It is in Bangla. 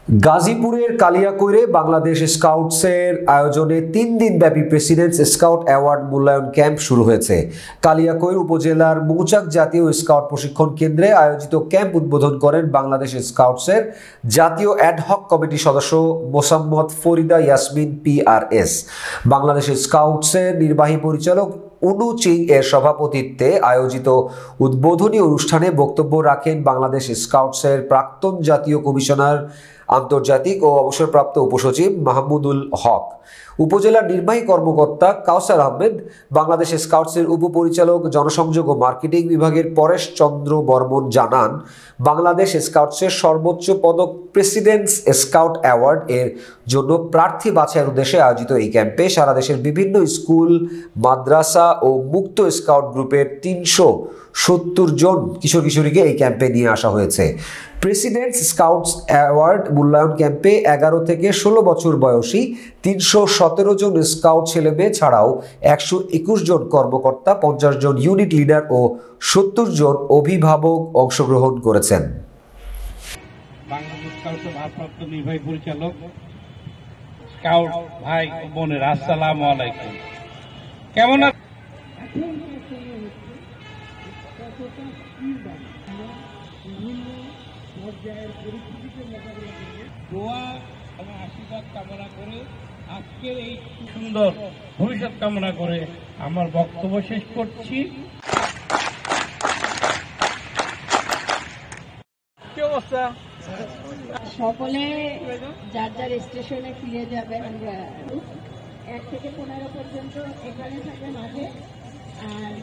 গাজীপুরের কালিয়াকৈরে বাংলাদেশ স্কাউটসের আয়োজনে 3 দিনব্যাপী প্রেসিডেন্টস স্কাউট অ্যাওয়ার্ড মূল্যায়ন ক্যাম্প শুরু হয়েছে। কালিয়াকৈর উপজেলার মৌচাক জাতীয় স্কাউট প্রশিক্ষণ কেন্দ্রে আয়োজিত ক্যাম্প উদ্বোধন করেন বাংলাদেশ স্কাউটসের জাতীয় অ্যাডহক কমিটির সদস্য মোসাম্মদ ফরিদা ইয়াসমিন PRS। বাংলাদেশ স্কাউটসের নির্বাহী পরিচালক অনু চিং এর সভাপতিত্বে আয়োজিত উদ্বোধনী অনুষ্ঠানে বক্তব্য রাখেন বাংলাদেশ স্কাউটসের প্রাক্তন জাতীয় কমিশনার আন্তর্জাতিক ও অবসরপ্রাপ্ত উপসচিব মাহমুদুল হক, উপজেলার নির্বাহী কর্মকর্তা কাউসার আহমেদ, বাংলাদেশ স্কাউটসের উপপরিচালক জনসংযোগ ও মার্কেটিং বিভাগের পরেশ চন্দ্র বর্মন জানান, বাংলাদেশ স্কাউটসের সর্বোচ্চ পদক প্রেসিডেন্টস স্কাউট অ্যাওয়ার্ড এর জন্য প্রার্থী বাছাইয়ের উদ্দেশ্যে আয়োজিত এই ক্যাম্পে সারা দেশের বিভিন্ন স্কুল, মাদ্রাসা ও মুক্ত স্কাউট গ্রুপের 370 জন কিশোর কিশোরীকে এই ক্যাম্পে নিয়ে আসা হয়েছে। প্রেসিডেন্টস স্কাউটস অ্যাওয়ার্ড মূল্যায়ন ক্যাম্পে 11 থেকে 16 বছর বয়সী 317 জন স্কাউট ছেলেমেয়ে ছাড়াও 121 জন কর্মকর্তা, 50 জন ইউনিট লিডার ও 70 জন অভিভাবক অংশগ্রহণ করেছেন। বাংলাদেশ স্কাউটের ভারপ্রাপ্ত নির্বাহী পরিচালক, স্কাউট ভাই ও বোনেরা, আসসালামু আলাইকুম। কেমন আছেন? দোয়া এবং আশীর্বাদ কামনা করে আজকের এই সুন্দর ভবিষ্যৎ কামনা করে আমার বক্তব্য শেষ করছি। কি অবস্থা? সকলে যার যার স্টেশনে ফিরে যাবেন। 1 থেকে 15 পর্যন্ত এখানে থাকবেন মাঠে, আর